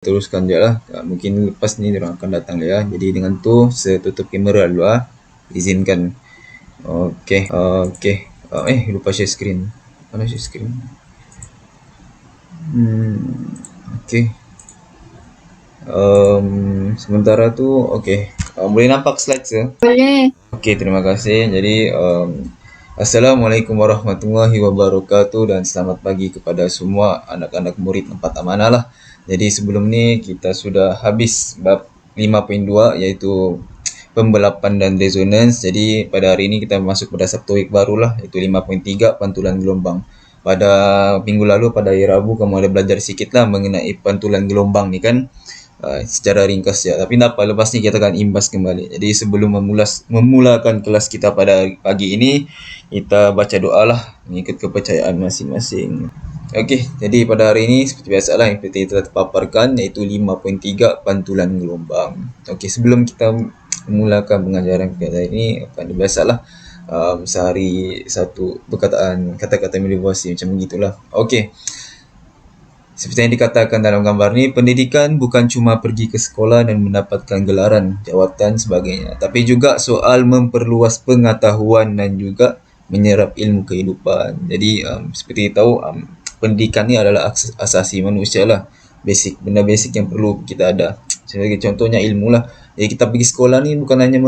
Teruskan je lah. Mungkin lepas ni diorang akan datang ya. Jadi dengan tu saya tutup kamera dulu lah. Izinkan. Okey. Lupa share screen. Mana share screen? Okey. Sementara tu okey. Boleh nampak slide ke? Boleh. Okey, terima kasih. Jadi Assalamualaikum warahmatullahi wabarakatuh dan selamat pagi kepada semua anak-anak murid 4 amanah lah. Jadi sebelum ni kita sudah habis bab 5.2 iaitu pembelapan dan resonance. Jadi pada hari ini kita masuk pada subtopik baru lah iaitu 5.3 pantulan gelombang. Pada minggu lalu pada hari Rabu kamu ada belajar sikit lah mengenai pantulan gelombang ni kan. Secara ringkas ya. Tapi tak apa, lepas ni kita akan imbas kembali. Jadi sebelum memulakan kelas kita pada pagi ini, kita baca doa lah mengikut kepercayaan masing-masing. Okey, jadi pada hari ini seperti biasa lah yang kita telah terpaparkan iaitu 5.3 pantulan gelombang. Okey, sebelum kita memulakan pengajaran kita ini, biasalah sehari satu perkataan kata-kata motivasi macam begitulah. Okey. Seperti yang dikatakan dalam gambar ni, pendidikan bukan cuma pergi ke sekolah dan mendapatkan gelaran, jawatan sebagainya, tapi juga soal memperluas pengetahuan dan juga menyerap ilmu kehidupan. Jadi seperti tahu pendidikan ni adalah asasi manusia lah. Benda basic yang perlu kita ada. Sebagai contohnya ilmu lah. Jadi kita pergi sekolah ni bukan hanya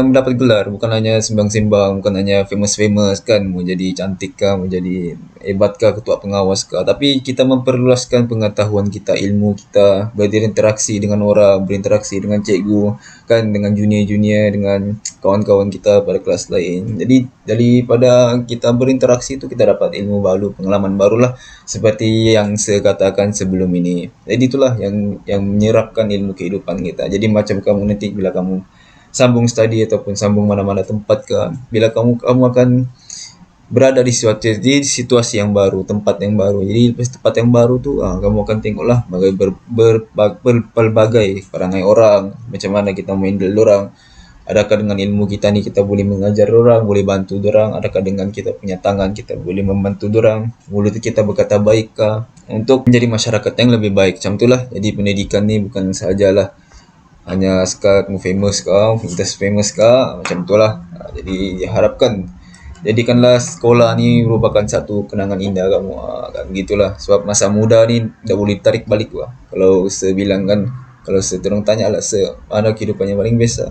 mendapat gelar, bukan hanya sembang-sembang, bukan hanya famous kan, mau jadi cantik kah, mau jadi hebat kah, ketua pengawas kah, tapi kita memperluaskan pengetahuan kita, ilmu kita, berinteraksi dengan orang, berinteraksi dengan cikgu kan, dengan junior-junior, dengan kawan-kawan kita pada kelas lain. Jadi daripada kita berinteraksi itu kita dapat ilmu baru, pengalaman barulah seperti yang saya katakan sebelum ini. Jadi itulah yang menyerapkan ilmu kehidupan kita. Jadi macam kamu nanti bila kamu sambung study ataupun sambung mana-mana tempat ke, bila kamu akan berada di situasi yang baru, tempat yang baru. Jadi lepas tempat yang baru tu kamu akan tengoklah berbagai perangai orang, macam mana kita handle orang. Adakah dengan ilmu kita ni kita boleh mengajar orang, boleh bantu orang? Adakah dengan kita punya tangan kita boleh membantu orang? Mulut kita berkata baik kah? Untuk menjadi masyarakat yang lebih baik. Macam itulah. Jadi pendidikan ni bukan sahajalah hanya sekat mu famous kah, kita famous kah, macam itulah. Jadi diharapkan jadikanlah sekolah ni merupakan satu kenangan indah kamu, kan begitulah. Sebab masa muda ni dah boleh tarik balik lah. Kalau saya bilang kan, kalau saya terang tanya lah mana kehidupan yang paling best,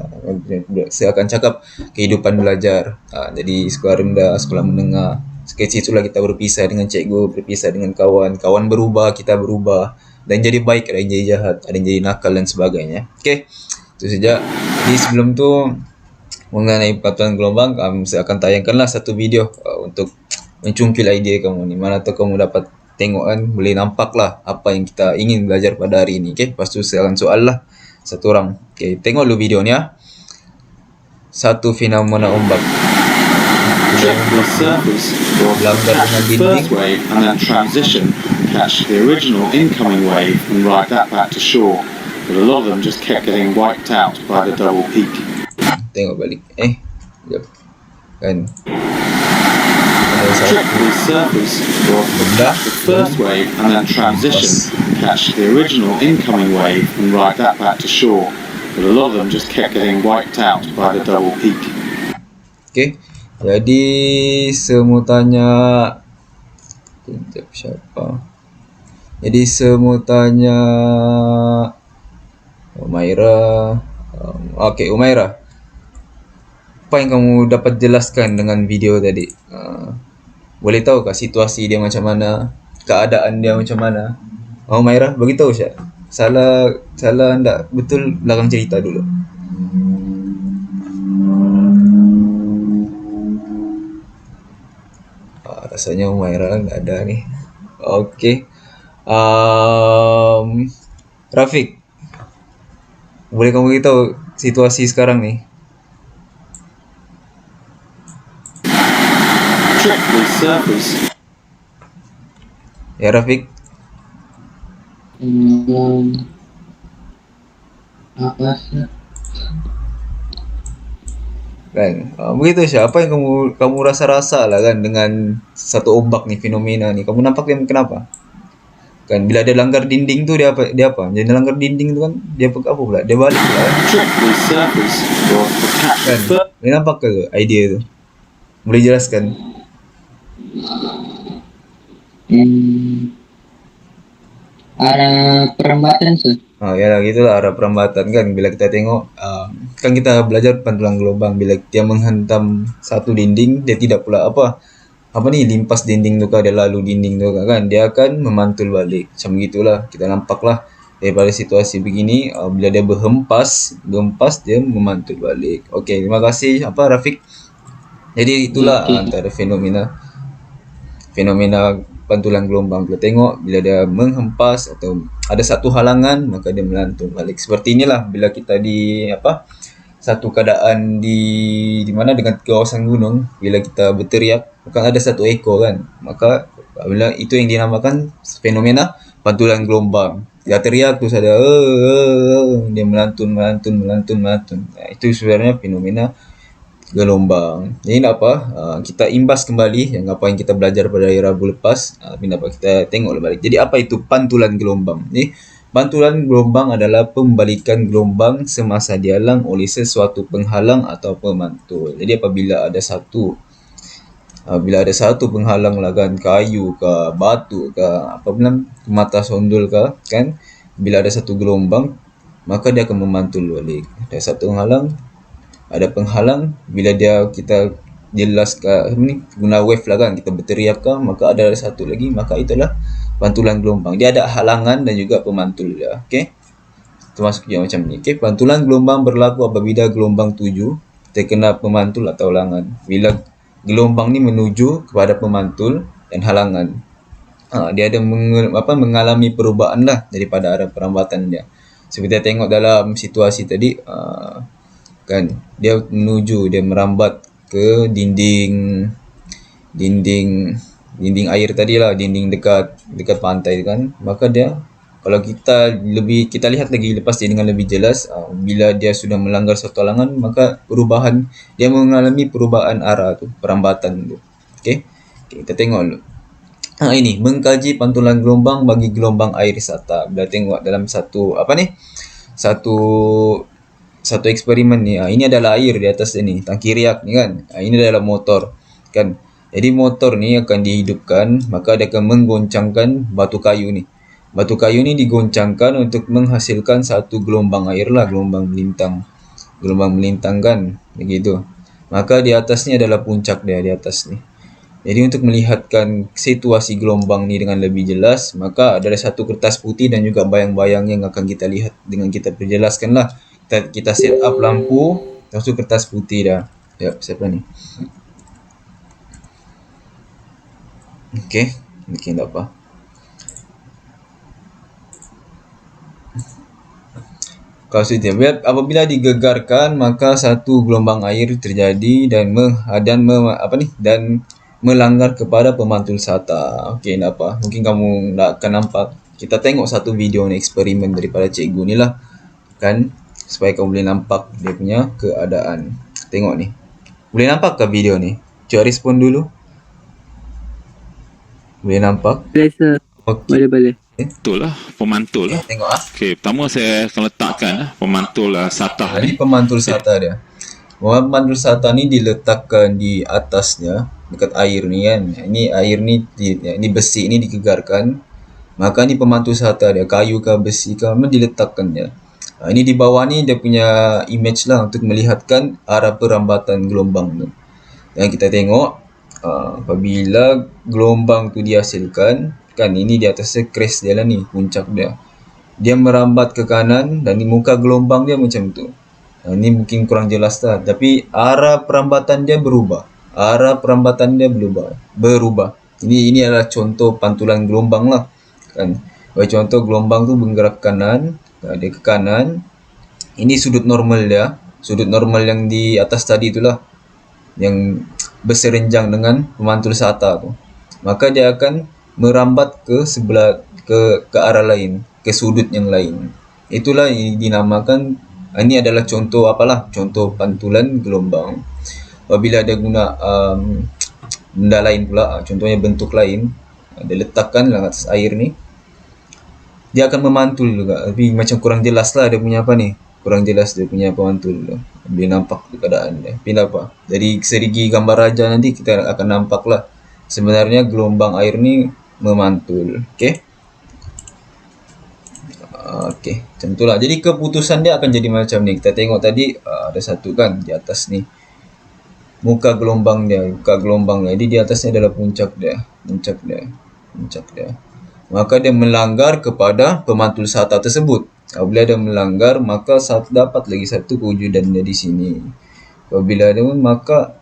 saya akan cakap kehidupan belajar. Jadi sekolah rendah, sekolah menengah, sekecil itulah kita berpisah dengan cikgu, berpisah dengan kawan berubah, kita berubah. Ada yang jadi baik, ada yang jadi jahat, ada yang jadi nakal dan sebagainya. Okey, itu saja. Jadi sebelum tu mengenai pantulan gelombang, saya akan tayangkanlah satu video untuk mencungkil idea kamu ni. Mana tahu kamu dapat tengok kan, boleh nampak lah apa yang kita ingin belajar pada hari ini. Okey, lepas tu saya akan soal lah satu orang. Okey, tengok dulu video ni ya. Satu fenomena ombak. Check the surface of the first wave and then transition, catch the original incoming wave and ride that back to shore. But a lot of them just kept getting wiped out by the double peak. Tengok balik. Sekejap. Kan. Check the surface of the first wave and then transition, catch the original incoming wave and ride that back to shore. But a lot of them just kept getting wiped out by the double peak. Okay. Jadi semua tanya siapa? Jadi semua tanya Umaira. Okey, Umaira. Apa yang kamu dapat jelaskan dengan video tadi? Boleh tahu kah situasi dia macam mana? Keadaan dia macam mana? Umaira, bagi tahu Syah. Salah enggak? Betul belakang cerita dulu. Rasanya Umaira enggak ada ni. Okey. Rafiq, boleh kamu beritahu situasi sekarang ni? Check the surface. Ya Rafiq. Apa sih? Kan, begitu Syah. Apa yang kamu rasa lah kan dengan satu ombak ni, fenomena ni? Kamu nampak dia kenapa? Kan bila dia langgar dinding tu dia apa? Dia langgar dinding tu kan dia apa pula? Dia balik pula kan. Trick the surfers was to catch Kan? the first Boleh nampak ke idea tu? Boleh jelaskan? Arah perambatan tu. Ya gitulah arah perambatan kan. Bila kita tengok kan kita belajar pantulan gelombang, bila dia menghantam satu dinding dia tidak pula limpas dinding tu dia lalu dinding tu kan, dia akan memantul balik. Macam gitulah kita nampaklah daripada situasi begini, bila dia berhempas dia memantul balik. Okey, terima kasih Rafiq. Jadi itulah antara fenomena pantulan gelombang. Kita tengok bila dia menghempas atau ada satu halangan, maka dia melantung balik. Seperti inilah bila kita di satu keadaan di mana dengan kawasan gunung, bila kita berteriak bukan ada satu ekor kan, maka bila itu yang dinamakan fenomena pantulan gelombang. Dia teriak terus ada dia melantun. Itu sebenarnya fenomena gelombang. Jadi kita imbas kembali yang apa yang kita belajar pada hari Rabu lepas. Kita tengok balik. Jadi apa itu pantulan gelombang? Pantulan gelombang adalah pembalikan gelombang semasa dihalang oleh sesuatu penghalang atau pemantul. Jadi apabila ada satu penghalang lah kan, kayu ke, batu ke, mata sondul ke, kan, bila ada satu gelombang maka dia akan memantul balik. Ada satu penghalang, bila kita jelas guna wave lah kan, kita berteriak ke, maka ada satu lagi, maka itulah pantulan gelombang. Dia ada halangan dan juga pemantul dia. Okey, termasuk yang macam ni. Okey, pantulan gelombang berlaku apabila gelombang tuju terkena pemantul atau halangan. Bila gelombang ni menuju kepada pemantul dan halangan, dia ada mengalami perubahan lah daripada arah perambatan dia. Seperti kita tengok dalam situasi tadi, kan, dia merambat ke dinding air tadi lah, dinding dekat pantai kan, maka dia, kalau kita lihat lagi lepas dia dengan lebih jelas, bila dia sudah melanggar suatu halangan, maka dia mengalami perubahan arah tu, perambatan tu. Okey, kita tengok dulu. Ini mengkaji pantulan gelombang bagi gelombang air sata. Bila tengok dalam satu eksperimen ni, ini adalah air di atas ni, tangki riak ni kan. Ini adalah motor kan. Jadi motor ni akan dihidupkan, maka dia akan menggoncangkan batu kayu ni. Batu kayu ni digoncangkan untuk menghasilkan satu gelombang air lah, gelombang melintang kan, begitu. Maka di atas ni adalah puncak dia di atas ni. Jadi untuk melihatkan situasi gelombang ni dengan lebih jelas, maka ada satu kertas putih dan juga bayang-bayang yang akan kita lihat dengan kita perjelaskan lah. Kita set up lampu, lepas tu kertas putih dah. Siapa ni? Okey, mungkin tak apa. Kalau sudah, apabila digegarkan, maka satu gelombang air terjadi dan melanggar kepada pemantul sata. Okey, tak apa. Mungkin kamu tak akan nampak. Kita tengok satu video ni, eksperimen daripada cikgu ni lah, kan, supaya kamu boleh nampak dia punya keadaan. Tengok ni. Boleh nampak ke video ni? Cuba respon dulu. Boleh nampak? Boleh sir. Okey. Boleh. Betul lah, pemantul lah. Tengok Okey, pertama saya akan letakkan pemantul satah Ini ni. pemantul sata dia. Pemantul sata ni diletakkan di atasnya, dekat air ni kan. Ini air ni, ini besi ni dikegarkan. Maka ni pemantul sata dia, kayu ke besi ke, memang diletakkan dia. Ini di bawah ni dia punya image lah untuk melihatkan arah perambatan gelombang tu. Dan kita tengok apabila gelombang tu dihasilkan, kan, ini di atasnya crest dia lah ni, puncak dia. Dia merambat ke kanan dan ni muka gelombang dia macam tu. Ini mungkin kurang jelas lah, tapi arah perambatan dia berubah. Ini adalah contoh pantulan gelombang lah, kan. Bagi contoh, gelombang tu bergerak kanan, dia ke kanan. Ini sudut normal dia, sudut normal yang di atas tadi itulah, yang berserenjang dengan pemantul sata tu. Maka dia akan merambat ke sebelah, ke arah lain, ke sudut yang lain. Itulah yang dinamakan, ini adalah contoh contoh pantulan gelombang. Apabila ada guna benda lain pula, contohnya bentuk lain, dia letakkan dalam atas air ni, dia akan memantul juga, tapi macam kurang jelas lah dia punya apa ni, kurang jelas dia punya pemantul tu. Dia nampak keadaan dia. Tapi tak apa, dari segi gambar raja nanti kita akan nampak lah sebenarnya gelombang air ni memantul. Okay. Okey, macam itulah. Jadi keputusan dia akan jadi macam ni. Kita tengok tadi ada satu kan di atas ni. Muka gelombang dia. Jadi di atasnya adalah puncak dia. Maka dia melanggar kepada pemantul sata tersebut. Apabila dia melanggar, maka dapat lagi satu kewujudan dia di sini. Apabila dia, maka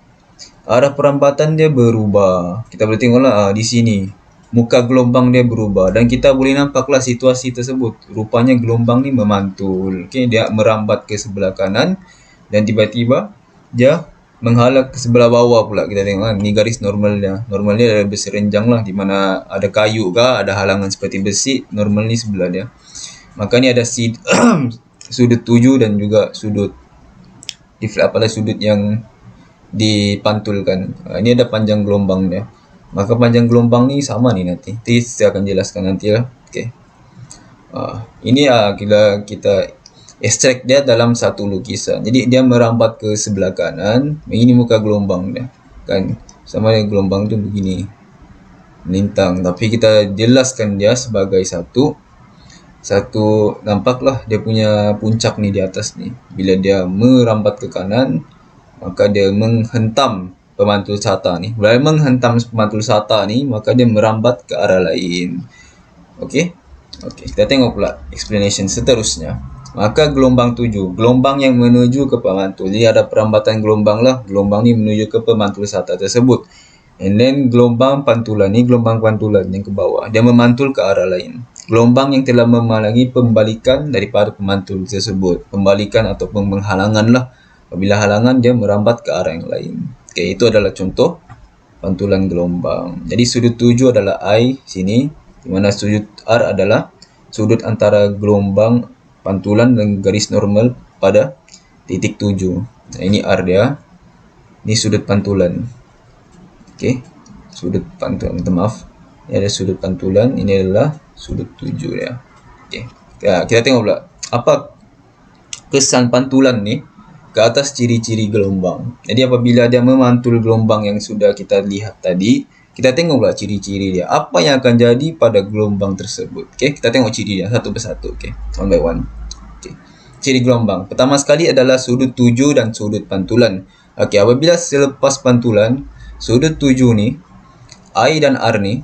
arah perambatan dia berubah. Kita boleh tengoklah di sini. Muka gelombang dia berubah dan kita boleh nampaklah situasi tersebut. Rupanya gelombang ni memantul. Okey, dia merambat ke sebelah kanan dan tiba-tiba dia menghala ke sebelah bawah pula. Kita tengok kan, ni garis normal dia. Normal dia adalah berserenjang lah, di mana ada kayu ke, ada halangan seperti besi. Normal ni sebelah dia. Maka ni ada sudut 7 dan juga sudut sudut yang dipantulkan. Ini ada panjang gelombang dia. Maka panjang gelombang ni sama ni nanti. Saya akan jelaskan nanti lah. Okay. Ini kita ekstrak dia dalam satu lukisan. Jadi dia merambat ke sebelah kanan. Ini muka gelombang dia. Kan sama dengan gelombang tu begini. Melintang. Tapi kita jelaskan dia sebagai satu nampaklah dia punya puncak ni di atas ni. Bila dia merambat ke kanan, maka dia menghentam pemantul sata ni. Bila menghentam pemantul sata ni, maka dia merambat ke arah lain. Okey, kita tengok pula explanation seterusnya. Maka gelombang 7, gelombang yang menuju ke pemantul. Jadi ada perambatan gelombang lah. Gelombang ni menuju ke pemantul sata tersebut. And then gelombang pantulan ni, gelombang pantulan yang ke bawah, dia memantul ke arah lain. Gelombang yang telah memalangi pembalikan daripada pemantul tersebut. Pembalikan ataupun penghalangan lah. Apabila halangan, dia merambat ke arah yang lain. Okey, itu adalah contoh pantulan gelombang. Jadi sudut 7 adalah I sini, di mana sudut R adalah sudut antara gelombang pantulan dan garis normal pada titik 7. Nah, ini R dia. Ini sudut pantulan. Okey, sudut pantulan, minta maaf. Ini ada sudut pantulan, ini adalah sudut 7 dia. Okey. Kita tengok pula apa kesan pantulan ni ke atas ciri-ciri gelombang. Jadi apabila dia memantul gelombang yang sudah kita lihat tadi, kita tengok pula ciri-ciri dia. Apa yang akan jadi pada gelombang tersebut. Okey, kita tengok ciri dia satu persatu. Okey, one by one. Okey. Ciri gelombang. Pertama sekali adalah sudut 7 dan sudut pantulan. Okey, apabila selepas pantulan, sudut 7 ni, I dan R ni,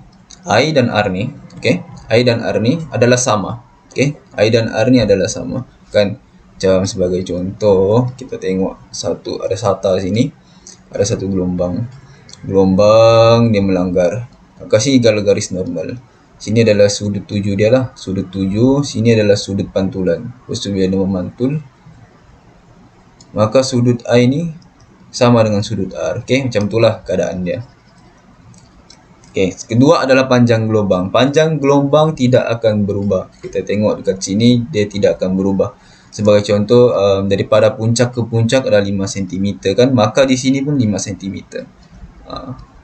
okey, I dan R ni adalah sama. Okey, I dan R ni adalah sama. Kan? Macam sebagai contoh, kita tengok ada sata sini, ada satu gelombang dia melanggar, maka sini garis normal. Sini adalah sudut 7 dia lah, sudut 7, sini adalah sudut pantulan. Lepas tu bila dia memantul, maka sudut I ni sama dengan sudut R. Okey, macam itulah keadaan dia. Okey, kedua adalah panjang gelombang. Panjang gelombang tidak akan berubah. Kita tengok dekat sini, dia tidak akan berubah. Sebagai contoh, daripada puncak ke puncak adalah 5 cm kan, maka di sini pun 5 cm.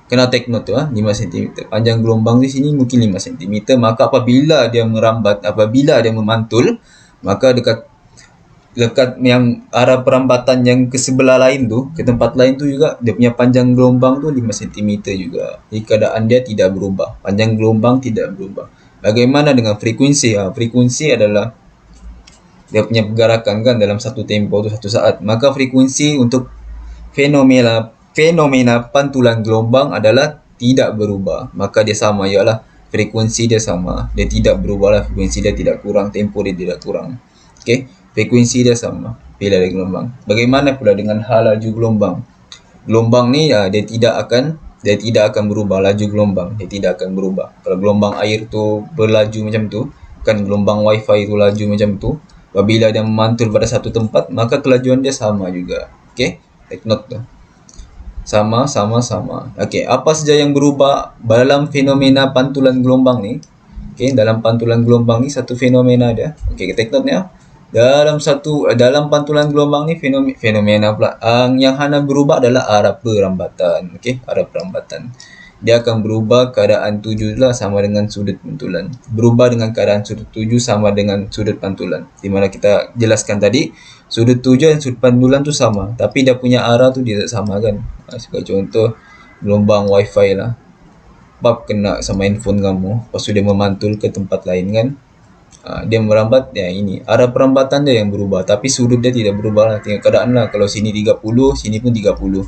Kena take note tu, 5 cm. Panjang gelombang di sini mungkin 5 cm. Maka apabila dia merambat, apabila dia memantul, maka dekat yang arah perambatan yang ke sebelah lain tu, ke tempat lain tu juga, dia punya panjang gelombang tu 5 cm juga. Jadi keadaan dia tidak berubah. Panjang gelombang tidak berubah. Bagaimana dengan frekuensi? Frekuensi adalah dia punya pergerakan kan dalam satu tempoh tu satu saat. Maka frekuensi untuk fenomena pantulan gelombang adalah tidak berubah. Maka dia sama, ialah frekuensi dia sama. Dia tidak berubah lah, frekuensi dia tidak kurang, tempoh dia tidak kurang. Okey, frekuensi dia sama bila ada gelombang. Bagaimana pula dengan hal laju gelombang? Gelombang ni dia tidak akan berubah laju gelombang. Dia tidak akan berubah. Kalau gelombang air tu berlaju macam tu, kan gelombang wifi tu laju macam tu, apabila dia memantul pada satu tempat, maka kelajuan dia sama juga. Okey, take note tu. Sama. Okey, apa saja yang berubah dalam fenomena pantulan gelombang ni? Okey, dalam pantulan gelombang ni satu fenomena dia. Okey, take note ni ya. Dalam pantulan gelombang ni fenomena pula yang hanya berubah adalah arah perambatan. Okey, arah perambatan. dia akan berubah keadaan tuju lah sama dengan sudut pantulan. Berubah dengan keadaan sudut tuju sama dengan sudut pantulan. Di mana kita jelaskan tadi, sudut tuju dan sudut pantulan tu sama, tapi dia punya arah tu tidak sama kan. Sebagai contoh, gelombang wifi lah. Bab kena sama handphone kamu, lepas tu dia memantul ke tempat lain kan. Dia merambat, ya ini arah perambatan dia yang berubah, tapi sudut dia tidak berubah lah. Tengok keadaan lah, kalau sini 30, sini pun 30.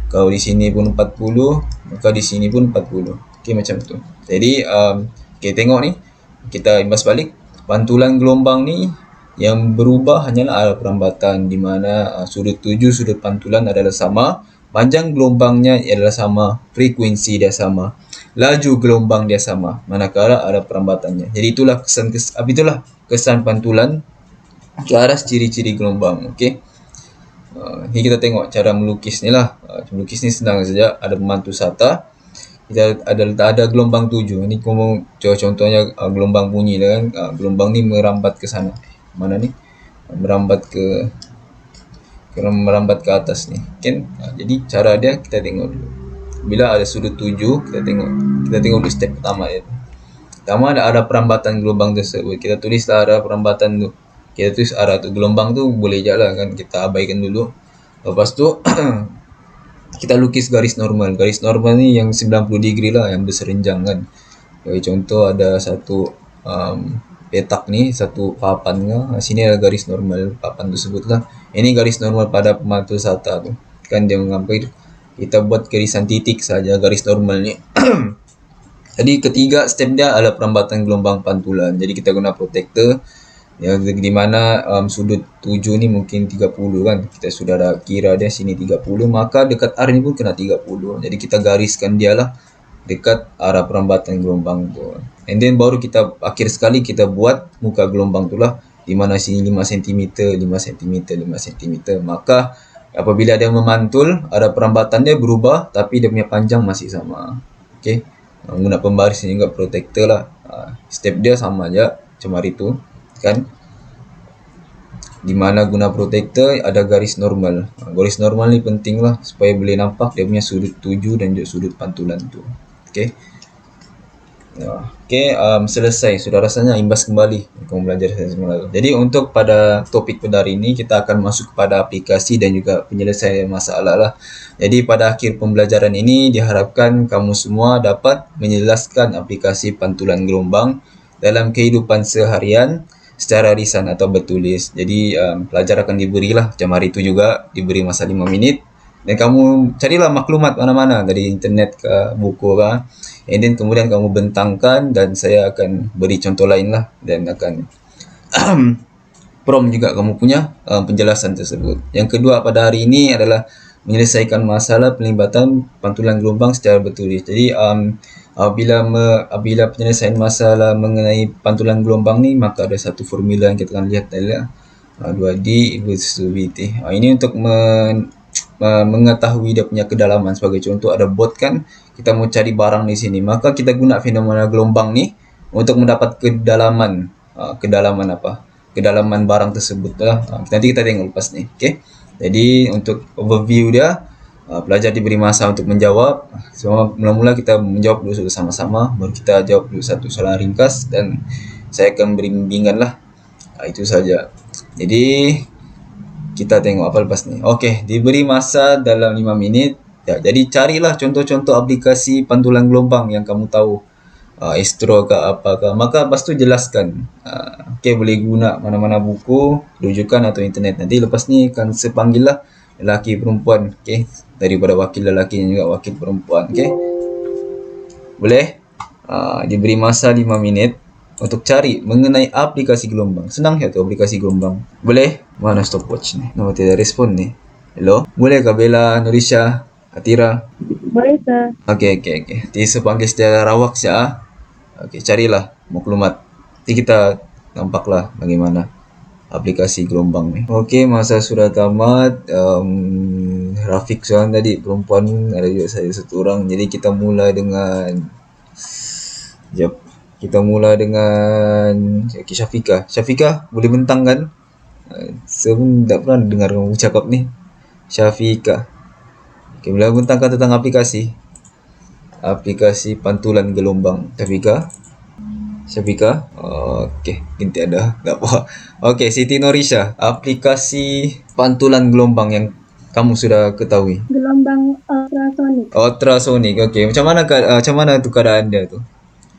Kalau di sini pun 40, maka di sini pun 40. Okey, macam tu. Jadi okey, tengok ni, kita imbas balik. Pantulan gelombang ni yang berubah hanyalah arah perambatan, di mana sudut tuju, sudut pantulan adalah sama, panjang gelombangnya adalah sama, frekuensi dia sama, laju gelombang dia sama, manakala arah perambatannya. Jadi itulah kesan pantulan ke aras ciri-ciri gelombang. Okey. Ni kita tengok cara melukis ni lah. Melukis ni senang saja. Ada pemantul sata. Kita ada gelombang tuju. Ni contohnya gelombang bunyi lah kan. Gelombang ni merambat ke sana. Mana ni? Merambat ke atas ni. Kan? Jadi cara dia kita tengok dulu. Bila ada sudut tuju, kita tengok dulu step pertama dia. Pertama ada arah perambatan gelombang tersebut. Kita tulislah arah perambatan tu. Kita tulis arah tu, gelombang tu boleh je lah kan, kita abaikan dulu. Lepas tu kita lukis garis normal. Garis normal ni yang 90 degree lah, yang berserenjang kan. Jadi contoh ada satu petak ni, satu papan ke, sini ada garis normal papan tersebut lah. Ini garis normal pada pemantul sata tu kan, dia mengambil, kita buat garisan titik saja garis normal ni. Jadi ketiga step dia adalah perambatan gelombang pantulan. Jadi kita guna protektor yang di mana sudut tuju ni mungkin 30 kan. Kita sudah ada kira dia sini 30, maka dekat R ni pun kena 30. Jadi kita gariskan dia lah dekat arah perambatan gelombang tu. And then baru kita akhir sekali kita buat muka gelombang tu lah, di mana sini 5 cm, 5 cm, 5 cm. Maka apabila dia memantul, arah perambatan dia berubah tapi dia punya panjang masih sama. Okey. Guna pembaris ni juga protektor lah. Step dia sama aja macam hari tu kan, di mana guna protektor ada garis normal. Garis normal ni penting lah supaya boleh nampak dia punya sudut tuju dan juga sudut pantulan tu. Okey. Okey, selesai. Sudah rasanya imbas kembali kamu belajar sains mengalir. Jadi untuk pada topik pada hari ini kita akan masuk kepada aplikasi dan juga penyelesaian masalah lah. Jadi pada akhir pembelajaran ini diharapkan kamu semua dapat menjelaskan aplikasi pantulan gelombang dalam kehidupan seharian secara lisan atau bertulis. Jadi pelajar akan diberilah macam hari itu juga, diberi masa 5 minit dan kamu carilah maklumat mana-mana dari internet ke buku ke, and then kemudian kamu bentangkan dan saya akan beri contoh lain lah dan akan prompt juga kamu punya penjelasan tersebut. Yang kedua pada hari ini adalah menyelesaikan masalah pelibatan pantulan gelombang secara bertulis. Jadi apabila penyelesaian masalah mengenai pantulan gelombang ni, maka ada satu formula yang kita akan lihat adalah 2D equals to VT. Ini untuk mengetahui dia punya kedalaman. Sebagai contoh ada bot kan, kita mau cari barang di sini, maka kita guna fenomena gelombang ni untuk mendapat kedalaman kedalaman barang tersebut lah. Nanti kita tengok lepas ni. Okay? Jadi untuk overview dia, pelajar diberi masa untuk menjawab. Semua mula-mula kita menjawab dulu bersama-sama, baru kita jawab dulu satu soalan ringkas dan saya akan beri bimbingan lah. Itu saja. Jadi kita tengok apa lepas ni. Okey, diberi masa dalam 5 minit. Ya, jadi carilah contoh-contoh aplikasi pantulan gelombang yang kamu tahu. Astro ke apa ke. Maka lepas tu jelaskan. Okey, boleh guna mana-mana buku, rujukan atau internet. Nanti lepas ni akan sepanggil lah lelaki perempuan. Okey, daripada wakil lelaki dan juga wakil perempuan. Okey, boleh diberi masa 5 minit untuk cari mengenai aplikasi gelombang. Senang ya tu aplikasi gelombang. Boleh? Mana stopwatch ni? Nama tidak respon ni. Hello? Boleh ke Bella, Nurisha, Atira? Boleh, sir. Okey. Nanti sepanggil secara rawak saja. Okey, carilah maklumat. Nanti kita nampaklah bagaimana aplikasi gelombang ni. Okey, masa sudah tamat. Rafiq seorang tadi, perempuan ada juga saya satu orang. Jadi kita mula dengan kita mula dengan Syafiqah. Syafiqah, boleh bentang kan? Saya pun tak pernah dengar kamu cakap ni. Syafiqah. Okay, boleh bentangkan tentang aplikasi? aplikasi pantulan gelombang. Syafika? Okey, nanti ada. Tak apa. Okey, Siti Norisha, aplikasi pantulan gelombang yang kamu sudah ketahui. Gelombang ultrasonik Ultrasonic. Okey, macam mana tu keadaan dia tu?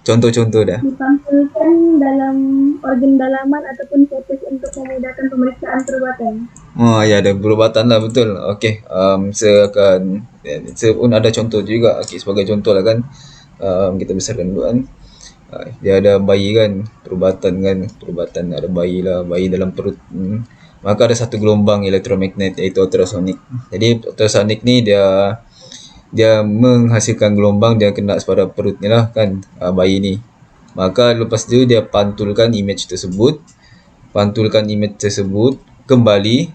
Contoh-contoh dah. dipantulkan dalam organ dalaman ataupun fetus untuk memudahkan pemeriksaan perubatan. Oh ya, ada perubatan lah, betul. Okey, saya pun ada contoh juga. Okey, sebagai contoh lah kan, kita besarkan dulu kan. Dia ada bayi kan, perubatan ada bayi lah, bayi dalam perut. Maka ada satu gelombang elektromagnet iaitu ultrasonik. Jadi ultrasonik ni dia menghasilkan gelombang, dia kena pada perutnya lah kan, bayi ni. Maka lepas tu dia pantulkan image tersebut kembali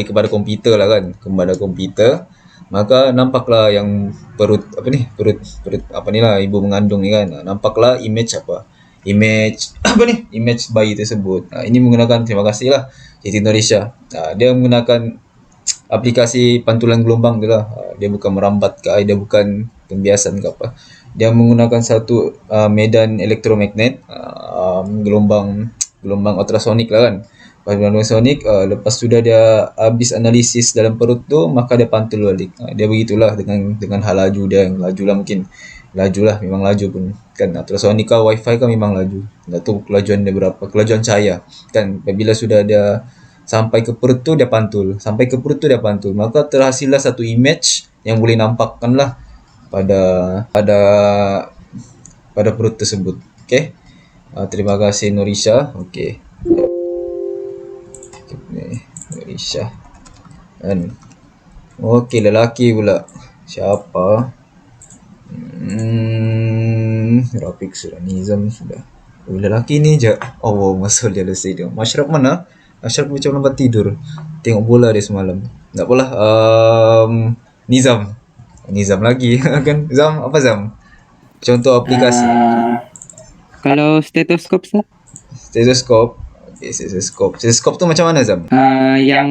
kepada komputer lah kan, kepada komputer. Maka nampaklah yang perut ibu mengandung ni kan, nampaklah image bayi tersebut. Ini menggunakan, terima kasih lah Siti Norisha, dia menggunakan aplikasi pantulan gelombang tu lah. Dia bukan merambat ke, dia bukan pembiasan ke apa, dia menggunakan satu medan elektromagnet, gelombang ultrasonik lah kan. Ultrasonik, lepas sudah dia habis analisis dalam perut tu, maka dia pantul balik. Dia begitulah dengan hal laju dia, yang laju lah mungkin. Laju lah, memang laju pun kan. Ultrasonik kah, wifi kah, memang laju. Tak tahu kelajuan dia berapa, kelajuan cahaya kan. Apabila sudah dia sampai ke perut tu, dia pantul. Maka terhasillah satu image yang boleh nampakkan lah pada perut tersebut. Okey. Terima kasih Norisha. Okey. Norisha. Kan. Okey, lelaki pula. Siapa? Rafiq sudah, Nizam sudah. Lelaki ni je. Oh, masuk dia selesai dia. Mashraf mana? Ashraf macam lambat tidur. Tengok bola dia semalam. Tak apalah. Nizam lagi kan. Zam, apa Zam? Contoh aplikasi. Kalau stetoskop sah? Stetoskop. Okay, stetoskop tu macam mana Zam? Yang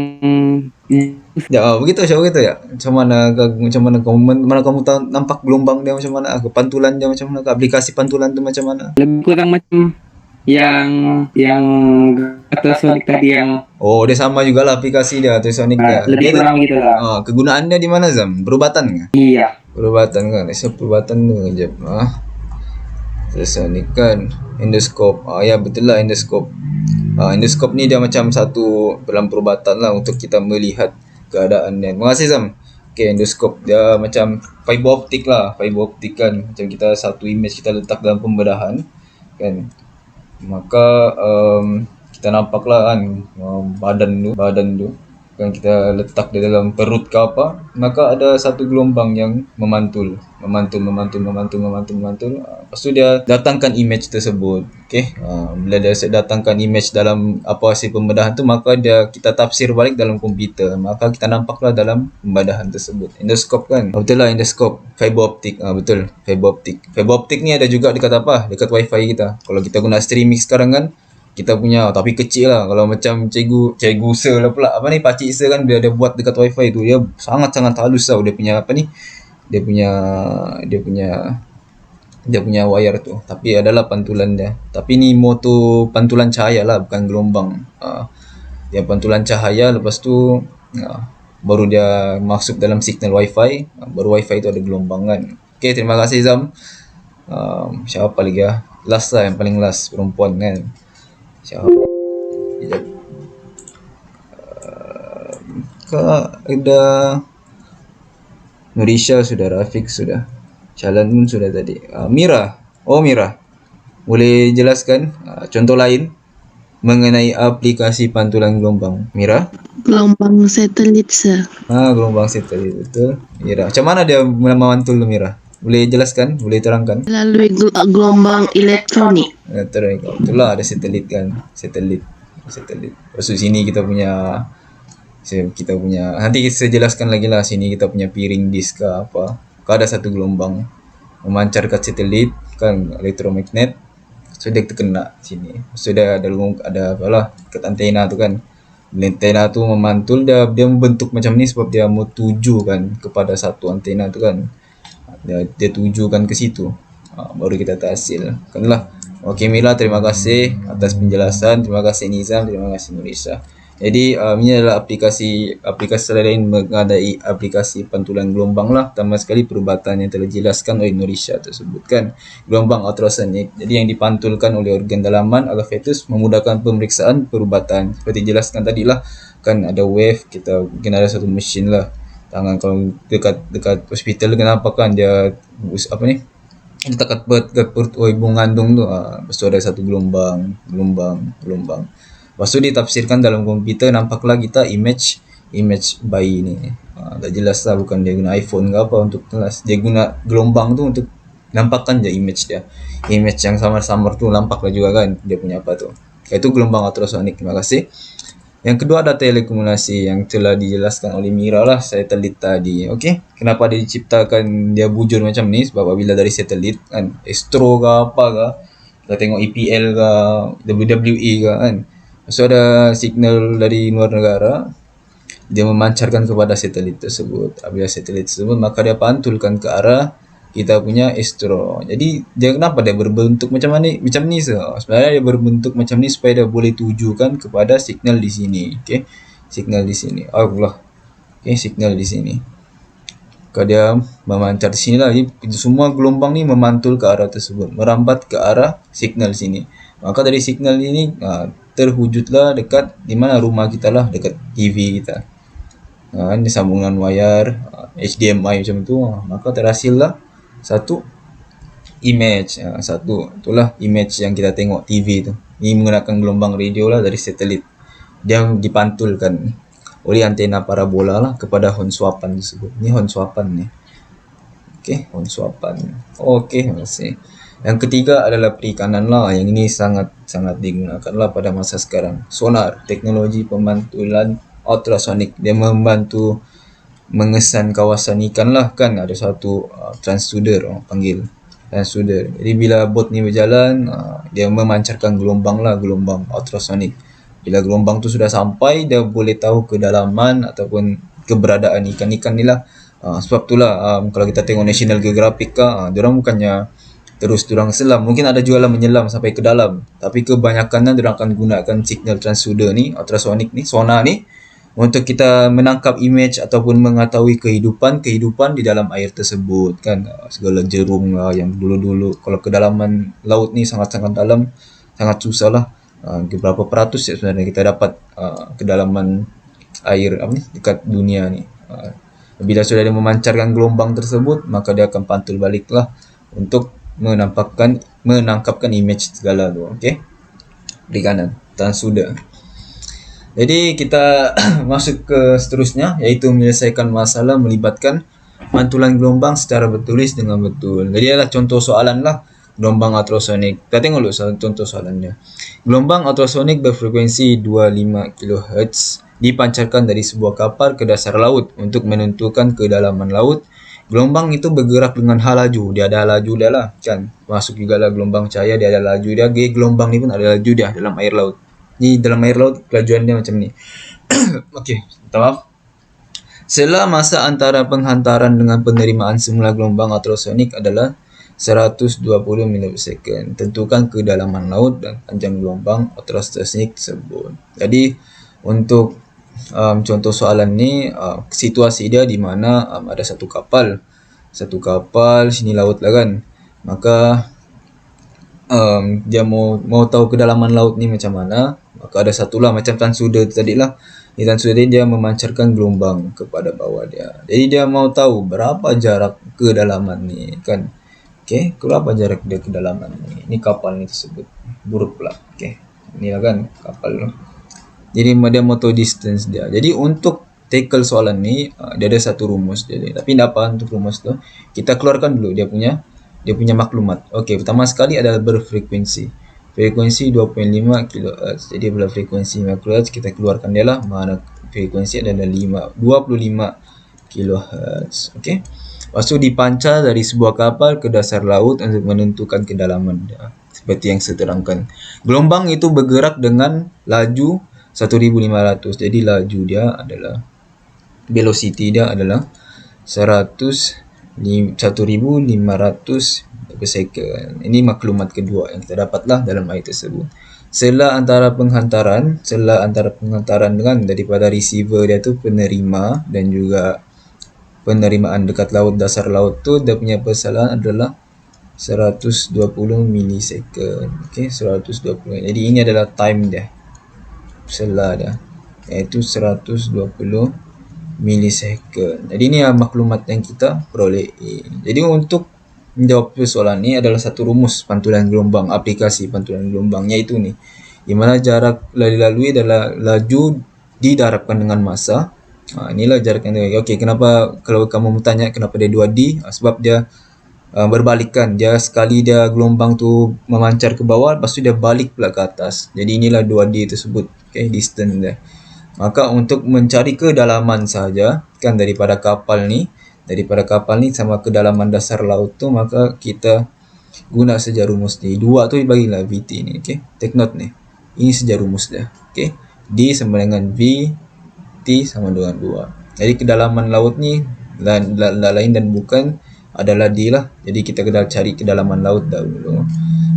Ya, begitu ya. Macam mana kamu tahu nampak gelombang dia macam mana? Pantulan dia macam mana? Aplikasi pantulan tu macam mana? lebih kurang macam yang ultrasonik tadi yang Oh, dia sama jugalah aplikasi dia, ultrasonik dia. lebih kurang gitu lah. Kegunaan dia di mana Zam? Perubatan ke? Iya. Perubatan kan? Perubatan tu kejap. Ultrasonik kan. Endoskop. Ya betul lah, endoskop. Endoskop ni dia macam satu dalam perubatan lah untuk kita melihat keadaan dia. Terima kasih Zam. Okay, endoskop dia macam fiber optik kan. Macam kita satu image kita letak dalam pembedahan kan. Maka kita nampak lah kan, badan tu kan kita letak di dalam perut ke apa, maka ada satu gelombang yang memantul. Lepas tu dia datangkan image tersebut. Okey, bila dia datangkan image dalam hasil pembedahan tu, maka kita tafsir balik dalam komputer, maka kita nampaklah dalam pembedahan tersebut. Endoskop kan? Betul lah, endoskop. Fiber optik. Betul, fiber optik. Fiber optik ni ada juga dekat dekat wifi kita. Kalau kita guna streaming sekarang kan, kita punya, tapi kecil lah. Kalau macam cikgu Sir lah pula, Pakcik Sir kan, dia buat dekat wifi tu, dia sangat-sangat halus tau. Dia punya wire tu, tapi adalah pantulan dia. Tapi ni moto pantulan cahaya lah, bukan gelombang. Dia pantulan cahaya, lepas tu baru dia masuk dalam signal wifi, baru wifi tu ada gelombang kan. Okay, terima kasih Zam. Siapa lagi lah? Last lah, yang paling last, perempuan kan. Siapa? Ada Norisha sudah, Rafiq sudah, Jalan pun sudah tadi. Mira. Mira, boleh jelaskan contoh lain mengenai aplikasi pantulan gelombang? Mira? Gelombang satelit sir. Gelombang satelit, betul. Mira, macam mana dia memantul Mira? Boleh jelaskan? Boleh terangkan? Melalui gelombang elektronik. Itulah ada satelit kan. Satelit. Lepas tu sini kita punya nanti saya jelaskan lagi lah. Sini kita punya piring disk ke apa. Kalau ada satu gelombang memancar kat satelit kan, elektromagnet. So dia terkena sini. So dia ada apalah kat antena tu kan. Bila antena tu memantul, dia membentuk macam ni sebab dia mau tuju kan kepada satu antena tu kan. dia tujukan ke situ. Baru kita tahsil kan lah. Okey Mila, terima kasih atas penjelasan. Terima kasih Nizam, terima kasih Nurisa. Jadi ini adalah aplikasi lain mengenai aplikasi pantulan gelombang lah. Pertama sekali perubatan yang telah dijelaskan oleh Nurisa tersebut kan. Gelombang ultrasonik. Jadi yang dipantulkan oleh organ dalaman atau fetus memudahkan pemeriksaan perubatan. Seperti dijelaskan tadi lah, kan ada wave, kita mungkin ada satu mesin lah. Tangan kalau dekat hospital kenapa kan dia apa ni? Dekat perut ibu mengandung tu, lepas tu ada satu gelombang. Lepas tu ditafsirkan dalam komputer, nampaklah kita image bayi ni. Tak jelas lah, bukan dia guna iPhone ke apa untuk jelas. Dia guna gelombang tu untuk nampakkan je image dia. Image yang samar-samar tu nampaklah juga kan dia punya apa tu. Itu gelombang ultrasonik. Terima kasih. Yang kedua ada telekomunikasi yang telah dijelaskan oleh Mira lah, satelit tadi. Okey, kenapa dia diciptakan dia bujur macam ni? Sebab apabila dari satelit kan, Astro ke apa ke, kita tengok EPL ke, WWE ke kan, so ada signal dari luar negara, dia memancarkan kepada satelit tersebut. Apabila satelit tersebut, maka dia pantulkan ke arah kita punya Astro. Jadi dia kenapa dia berbentuk macam ni sebenarnya dia berbentuk macam ni supaya dia boleh tujukan kepada signal di sini. Okey, signal di sini. Okey, signal di sini. Kalau dia memancar di sini lah, jadi semua gelombang ni memantul ke arah tersebut, merambat ke arah signal sini. Maka dari signal ini terwujudlah dekat di mana rumah kita lah, dekat TV kita. Ini sambungan wayar HDMI macam tu, maka terhasillah satu image. Itulah image yang kita tengok TV tu. Ini menggunakan gelombang radio lah dari satelit. Dia dipantulkan oleh antena parabola lah kepada horn suapan tersebut. Ini horn suapan ni. Okey, horn suapan. Okey, terima kasih. Yang ketiga adalah perikanan lah. Yang ini sangat digunakan lah pada masa sekarang. Sonar, teknologi pemantulan ultrasonik. Dia membantu mengesan kawasan ikan lah kan. Ada satu transducer, orang panggil transducer. Jadi bila bot ni berjalan, dia memancarkan gelombang ultrasonik. Bila gelombang tu sudah sampai, dia boleh tahu kedalaman ataupun keberadaan ikan-ikan ni lah. Sebab itulah kalau kita tengok National Geographic diorang bukannya terus diorang selam. Mungkin ada juga lah menyelam sampai ke dalam, tapi kebanyakan diorang akan gunakan signal transducer ni, ultrasonik ni, sonar ni, untuk kita menangkap image ataupun mengetahui kehidupan di dalam air tersebut kan. Segala jerum lah yang dulu-dulu, kalau kedalaman laut ni sangat-sangat dalam, sangat susah lah. Berapa peratus ya sebenarnya kita dapat kedalaman air dekat dunia ni. Bila sudah dia memancarkan gelombang tersebut, maka dia akan pantul balik lah untuk menangkapkan image segala tu. Okey, di kanan transducer. Jadi kita masuk ke seterusnya, iaitu menyelesaikan masalah melibatkan pantulan gelombang secara bertulis dengan betul. Jadi adalah contoh soalan lah, gelombang ultrasonik. Kita tengok dulu contoh soalannya. Gelombang ultrasonik berfrekuensi 25 kHz dipancarkan dari sebuah kapal ke dasar laut untuk menentukan kedalaman laut. Gelombang itu bergerak dengan laju. Dia ada laju dia lah kan. Masuk juga lah gelombang cahaya, dia ada laju dia. Gelombang ni pun ada laju dia dalam air laut. Ni dalam air laut kelajuan dia macam ni. Okey, minta maaf. Setelah masa antara penghantaran dengan penerimaan semula gelombang ultrasonik adalah 120 ms. Tentukan kedalaman laut dan panjang gelombang ultrasonik tersebut. Jadi untuk contoh soalan ni, situasi dia di mana ada satu kapal sini laut lah kan. Maka dia mau tahu kedalaman laut ni macam mana. Maka ada satulah macam transducer tadi lah. Di transducer dia memancarkan gelombang kepada bawah dia. Jadi dia mau tahu berapa jarak kedalaman ni kan. Okey, berapa jarak dia kedalaman ni. Ini kapal ni tersebut. Buruk pula. Okey. Inilah kan kapal tu. Jadi dia mau tahu distance dia. Jadi untuk tackle soalan ni, dia ada satu rumus dia. Tapi apa untuk rumus tu? Kita keluarkan dulu dia punya maklumat. Okey, pertama sekali adalah berfrekuensi. Frekuensi 2.5 kHz. Jadi bila frekuensi 5 kHz kita keluarkan dia lah. Mana frekuensi adalah 25 kHz. Okey. Lepas tu dipancar dari sebuah kapal ke dasar laut untuk menentukan kedalaman dia. Seperti yang saya terangkan. Gelombang itu bergerak dengan laju 1500. Jadi laju dia adalah, velocity dia adalah 100 1500 per second. Ini maklumat kedua yang kita dapatlah dalam ayat tersebut. Sela antara penghantaran dengan daripada receiver dia tu penerima dan juga penerimaan dekat laut, dasar laut tu dia punya persalahan adalah 120 milisecond. Okey, 120. Jadi ini adalah time dia, sela dia, iaitu 120 milisecond. Jadi ini maklumat yang kita peroleh. Jadi untuk menjawab soalan ni adalah satu rumus pantulan gelombang, aplikasi pantulan gelombang, iaitu ni, di mana jarak dilalui adalah laju didarabkan dengan masa. Inilah jarak yang dia. Okey, kenapa kalau kamu bertanya kenapa dia 2D? Sebab dia berbalikan. Dia sekali dia gelombang tu memancar ke bawah, lepas tu dia balik pula ke atas. Jadi inilah 2D tersebut. Okey, distance dia. Maka untuk mencari kedalaman saja kan daripada kapal ni sama kedalaman dasar laut tu, maka kita guna saja rumus ni. 2 tu bagilah VT ni. Okey, take note ni. Ini saja rumus dia. Okey, D sama dengan V, T sama dengan 2. Jadi kedalaman laut ni lain dan bukan adalah D lah. Jadi kita kena cari kedalaman laut dahulu.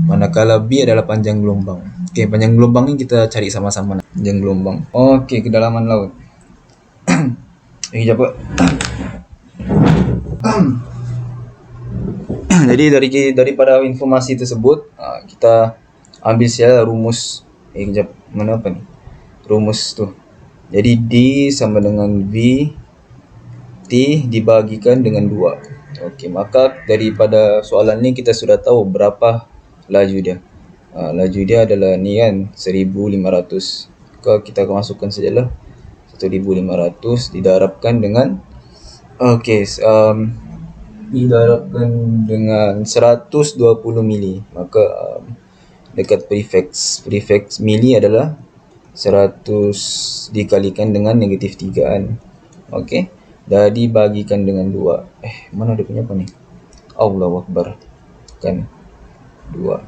Manakala B adalah panjang gelombang. Okey, panjang gelombang ni kita cari sama-sama. Panjang gelombang. Okey, kedalaman laut. Jap. Jadi daripada informasi tersebut kita ambil saja rumus. Kejap, mana apa ni? Rumus tu. Jadi D sama dengan V T dibagikan dengan 2. Okey, maka daripada soalan ni kita sudah tahu berapa laju dia. Laju dia adalah ni kan, 1500. Maka kita akan masukkan sajalah 1500 didarabkan dengan didarabkan dengan 120 mili. Maka dekat prefix mili adalah 100 dikalikan dengan negatif 3 kan. Okey, dah dibagikan dengan 2. Mana dia punya apa ni? Allahu Akbar. Kan 2.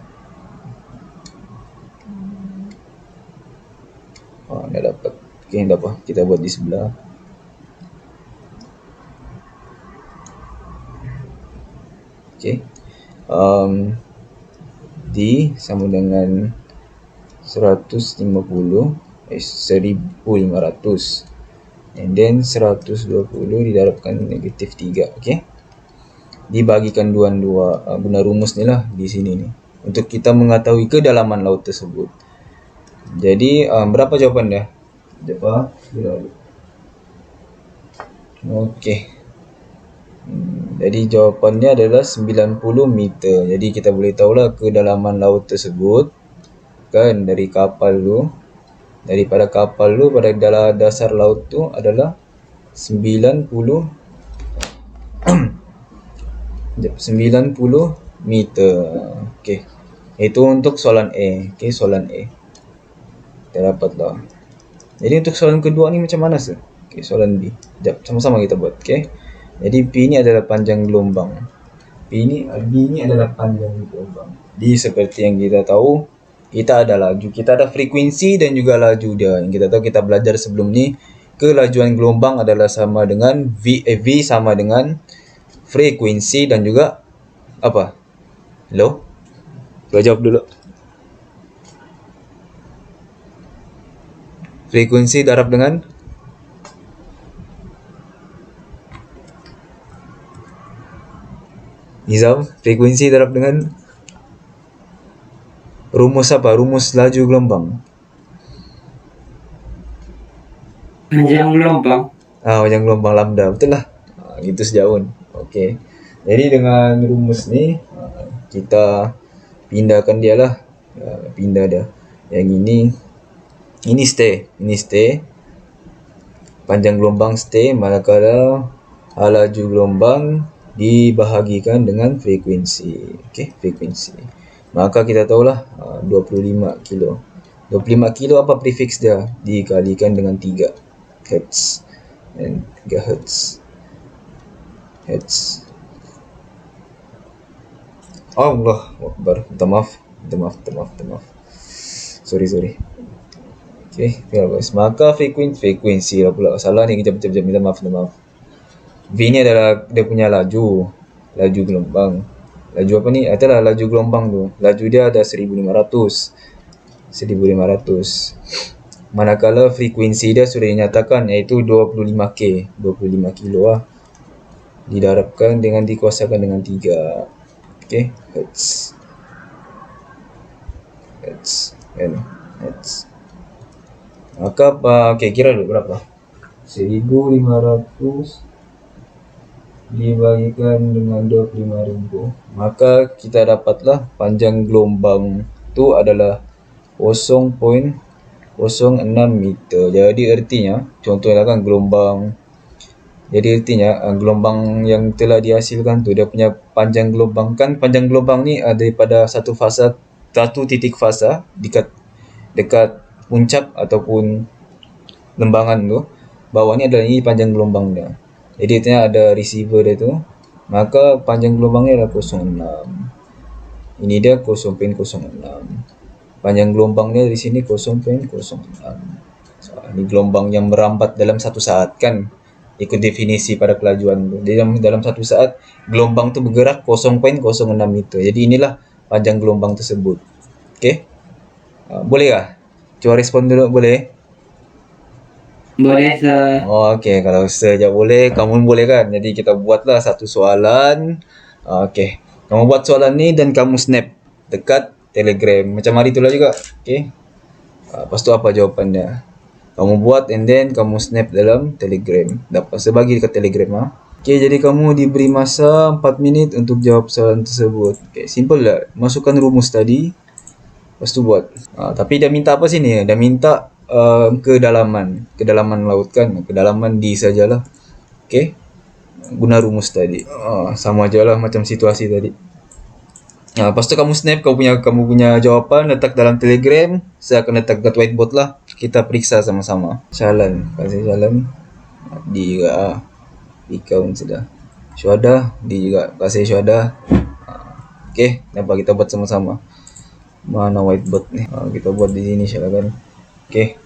Dah dapat. Okey, dah apa? Kita buat di sebelah. Okey. D sama dengan 150 1500 and then 120 didarabkan negatif 3. Okey, dibagikan 2 guna rumus ni lah di sini ni untuk kita mengetahui kedalaman laut tersebut. Jadi berapa jawapan dia? Okey, jadi jawapannya adalah 90 meter. Jadi kita boleh tahulah kedalaman laut tersebut kan dari kapal tu, daripada kapal tu pada dalam dasar laut tu adalah 90 meter. Okey, itu untuk soalan A. Okey, soalan A kita dapatlah. Jadi untuk soalan kedua ni macam mana sih? Okey, soalan B. Sekejap, sama-sama kita buat. Okey, jadi P ni adalah panjang gelombang. B ni adalah panjang gelombang. Di seperti yang kita tahu, kita ada laju, kita ada frekuensi dan juga laju dia. Yang kita tahu kita belajar sebelum ni, kelajuan gelombang adalah sama dengan V sama dengan frekuensi dan juga apa? Hello? Coba jawab dulu. Frekuensi darab dengan Nizam, frekuensi darab dengan rumus apa? Rumus laju gelombang. Panjang gelombang. Panjang gelombang lambda, betul lah. Gitu sejauh. Okey. Jadi dengan rumus ni kita pindahkan dia lah. Pindah dia. Yang ini stay. Panjang gelombang stay, manakala laju gelombang dibahagikan dengan frekuensi. Okey, frekuensi. Maka kita tahulah 25 kilo. 25 kilo apa prefix dia? Dikalikan dengan 3 Hertz dan 3 Hertz. Allah Akbar. Minta maaf. Sorry. Okey, guys. Maka frekuensi lah pula. Salah ni, kejap. Minta maaf. V ni adalah dia punya laju. laju gelombang. Laju apa ni? Itulah laju gelombang tu. Laju dia ada 1500. Manakala frekuensi dia sudah dinyatakan iaitu 25K, 25 kilo lah. Didarabkan dengan dikuasakan dengan 3. Okey, hertz. Maka okey, kira dulu berapa? 1500 dibagikan dengan 25,000. Maka kita dapatlah panjang gelombang tu adalah 0.06 meter. Jadi artinya, contohnya kan gelombang. Jadi artinya gelombang yang telah dihasilkan tu dia punya panjang gelombang, kan panjang gelombang ni daripada satu titik fasa dekat puncak ataupun lembangan tu, bawah ni adalah ini panjang gelombang dia. Jadi artinya ada receiver dia tu, maka panjang gelombangnya adalah 0.6. Ini dia 0.06. Panjang gelombangnya di sini 0.06. So, ini gelombang yang merambat dalam satu saat kan, ikut definisi pada kelajuan tu. Jadi dalam satu saat gelombang tu bergerak 0.06 meter. Jadi inilah panjang gelombang tersebut. Okey? Boleh kah? Cuba respon dulu, boleh? Boleh, sir. Okey, kalau saja boleh, kamu boleh kan? Jadi kita buatlah satu soalan. Okey. Kamu buat soalan ni dan kamu snap dekat Telegram. Macam hari itulah juga. Okey. Lepas tu apa jawapannya? Kamu buat and then kamu snap dalam Telegram. Dapat sebagi dekat Telegram Okey, jadi kamu diberi masa 4 minit untuk jawab soalan tersebut. Okey, simple lah. Masukkan rumus tadi. Lepas tu buat. Tapi dia minta apa sini? Dia minta kedalaman laut kan, kedalaman D sajalah. Okey, guna rumus tadi. Sama aja lah macam situasi tadi. Lepas tu kamu snap kamu punya jawapan, letak dalam Telegram. Saya akan letak dekat whiteboard lah. Kita periksa sama-sama. Jalan, kasih jalan. D juga count sudah. Syuhada D juga, kasih syuhada. Okey, nampak kita buat sama-sama. Mana whiteboard ni? Kita buat di sini silakan. Okey.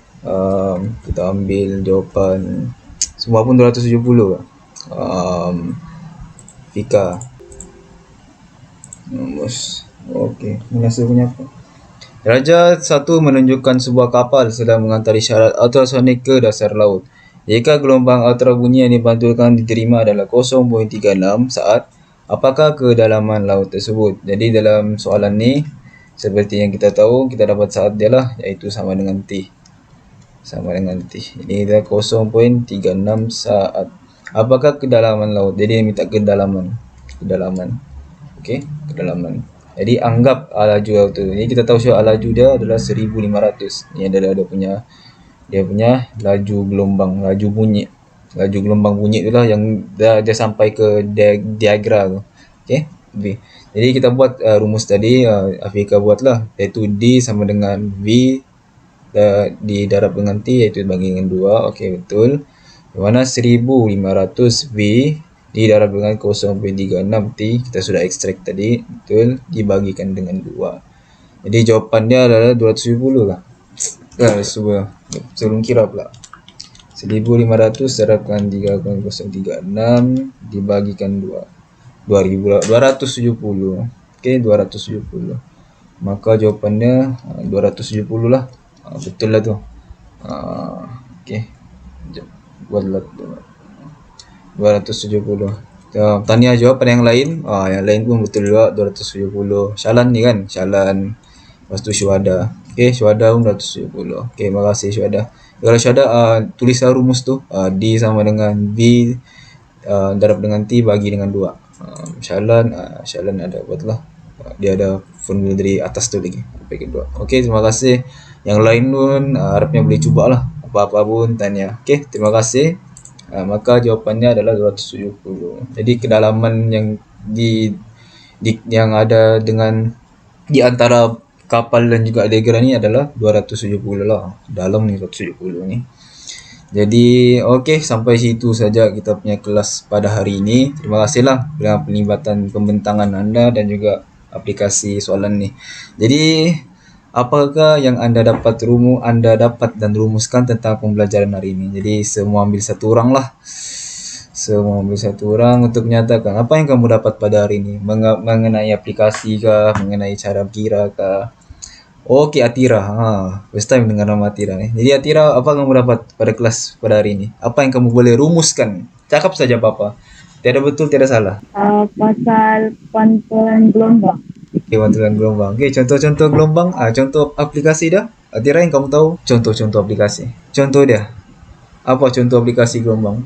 Kita ambil jawapan semua pun 270. Fika. Okey, menasa punya apa? Darjah 1 menunjukkan sebuah kapal sedang mengantari syarat ultrasonik ke dasar laut. Jika gelombang ultrabunyi yang dipantulkan diterima adalah 0.36 saat, apakah kedalaman laut tersebut? Jadi dalam soalan ni, seperti yang kita tahu, kita dapat saat dia lah, iaitu sama dengan T. Ini dah 0.36 saat. Apakah kedalaman laut? Jadi dia minta kedalaman. Okey, kedalaman. Jadi anggap laju laut tu. Jadi kita tahu laju dia adalah 1500. Ini adalah dia punya laju gelombang, laju bunyi. Laju gelombang bunyi itulah yang dia sampai ke diagram tu. Okey, V. Jadi kita buat rumus tadi, Afika buatlah, iaitu D sama dengan V didarab dengan T, iaitu bagi dengan 2. Okey, betul. Di mana 1500 V didarab dengan 0.36 T, kita sudah ekstrak tadi, betul, dibagikan dengan 2. Jadi jawapannya adalah 270 lah. Sebelum kira pula. 1500 darabkan 3,036 dibagikan 270. Okey, 270. Maka jawapannya 270 lah. Betul lah tu. Okey. Buatlah 270. Tanya jawapan yang lain. Yang lain pun betul juga 270. Syalan ni kan? Syalan. Lepas tu syuhada. Okey, syuhada pun 270. Okey, terima kasih syuhada. Kalau syuhada tulislah rumus tu. D sama dengan V darab dengan T bagi dengan 2. Syalan ada buatlah. Dia ada formula dari atas tu lagi. Okey, terima kasih. Yang lain pun harapnya boleh cubalah. Apa-apa pun tanya. Okey, terima kasih. Maka jawapannya adalah 270. Jadi kedalaman yang yang ada dengan di antara kapal dan juga adegan ni adalah 270 lah. Dalam ni 270 ni. Jadi okey, sampai situ saja kita punya kelas pada hari ini. Terima kasihlah dengan pelibatan pembentangan anda dan juga aplikasi soalan ni. Jadi apakah yang anda dapat dan rumuskan tentang pembelajaran hari ini? Jadi semua ambil satu orang lah. Semua beri satu orang untuk menyatakan apa yang kamu dapat pada hari ini, mengenai aplikasi kah, mengenai cara kira kah. Oke, Atira. First time dengar nama Atira nih. Jadi Atira, apa kamu dapat pada kelas pada hari ini? Apa yang kamu boleh rumuskan? Cakap saja apa-apa. Tiada betul, tiada salah. Pasal pantulan gelombang. Oke, pantulan gelombang. Oke, contoh-contoh gelombang. Contoh aplikasi dah. Atira yang kamu tahu. Contoh-contoh aplikasi. Contoh dia. Apa contoh aplikasi gelombang?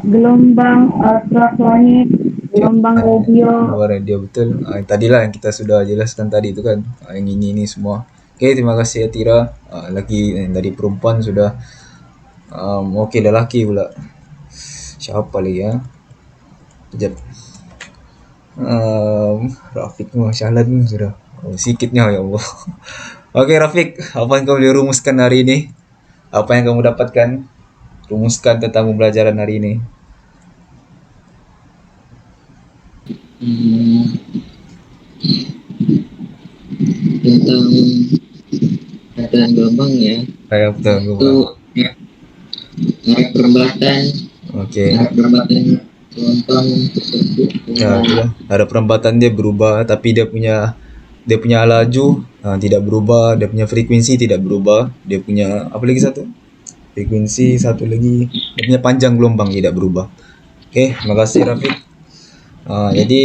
Gelombang ultrasonik, gelombang radio. Radio betul. Tadilah yang kita sudah jelaskan tadi itu kan. Yang ini semua. Oke, terima kasih Atira. Lagi dari perempuan sudah. Oke, lelaki pula. Siapa lagi ya? Sekejap. Rafiq Masyalan sudah. Sikitnya ya Allah. Oke Rafiq, apa yang kau boleh rumuskan hari ini? Apa yang kamu dapatkan? Rumuskan tentang pembelajaran hari ini. Tentang pantulan gelombang ya. Kayak betul. Itu arah perempatan Oke. gelombang tersebut. Ya, itulah. Ada perempatan dia berubah, tapi dia punya laju tidak berubah, dia punya frekuensi tidak berubah, dia punya apa lagi satu? Frekuensi satu lagi, dia punya panjang gelombang tidak berubah. Oke, terima kasih Rafiq. Jadi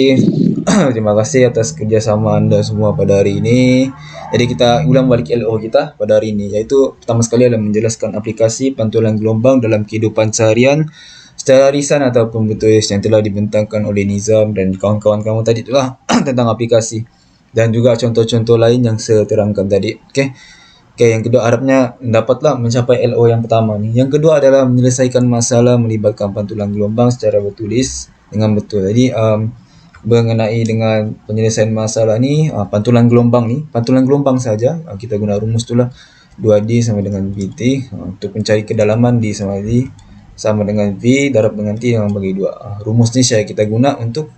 terima kasih atas kerjasama anda semua pada hari ini. Jadi kita ulang balik LO kita pada hari ini, yaitu pertama sekali adalah menjelaskan aplikasi pantulan gelombang dalam kehidupan seharian secara lisan ataupun bertulis yang telah dibentangkan oleh Nizam dan kawan-kawan kamu tadi itulah tentang aplikasi, dan juga contoh-contoh lain yang saya terangkan tadi. Okey, yang kedua harapnya dapatlah mencapai LO yang pertama ni. Yang kedua adalah menyelesaikan masalah melibatkan pantulan gelombang secara bertulis dengan betul. Jadi mengenai dengan penyelesaian masalah ni, pantulan gelombang saja, kita guna rumus itulah 2D sama dengan VT, untuk mencari kedalaman D sama D sama dengan V darab dengan T yang bagi 2. Rumus ni saya kita guna untuk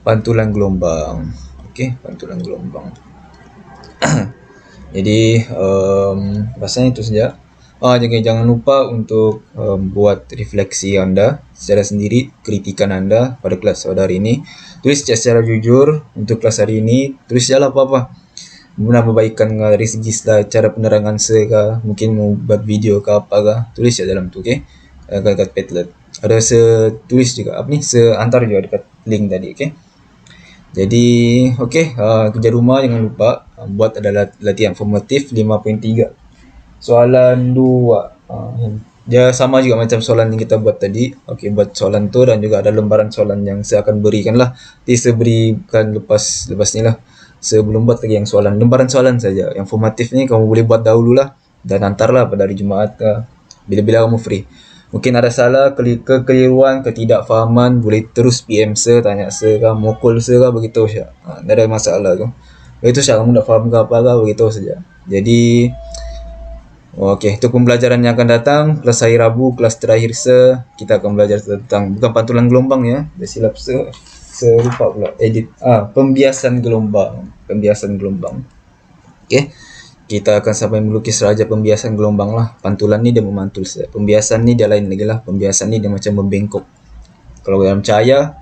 pantulan gelombang. Okey, pantulan gelombang. Jadi rasanya itu saja. Jangan lupa untuk buat refleksi anda secara sendiri, kritikan anda pada kelas pada hari ini. Tulis secara jujur untuk kelas hari ini. Tulis sajalah apa-apa. Guna perbaikan dari segi cara penerangan saya kah, mungkin mau buat video ke apa kah, tulis ya dalam tu. Okey, dekat Padlet ada saya tulis juga saya hantar juga dekat link tadi. Okey, jadi kerja rumah jangan lupa buat adalah latihan formatif 5.3 soalan 2. Dia sama juga macam soalan yang kita buat tadi. Okey, buat soalan tu dan juga ada lembaran soalan yang saya akan berikan lah. Nanti saya berikan lepas ni lah. Saya belum buat lagi yang soalan, lembaran soalan saja. Yang formatif ni kamu boleh buat dahululah dan hantarlah pada hari Jumaat ke bila-bila kamu free. Mungkin ada salah, kekeliruan, ketidakfahaman, boleh terus PM saya, tanya saya kah, mokol saya kah, beritahu saya. Tak ada masalah tu. Beritahu saya kamu tak faham ke apa kah, beritahu saja. Jadi okey, untuk pembelajaran yang akan datang, kelas hari Rabu, kelas terakhir kita akan belajar tentang bukan pantulan gelombang ya. Dah silap saya lupa pula edit. Pembiasan gelombang. Okey. Kita akan sampai melukis raja pembiasan gelombang lah. Pantulan ni dia memantul saja. Pembiasan ni dia lain lagi lah. Pembiasan ni dia macam membengkok. Kalau dalam cahaya,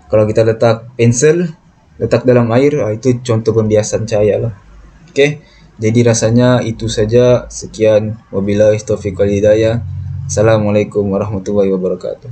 kalau kita letak pensel, letak dalam air, itu contoh pembiasan cahaya lah. Okey. Jadi rasanya itu saja. Sekian. Wabillahi taufiq wal hidayah. Assalamualaikum warahmatullahi wabarakatuh.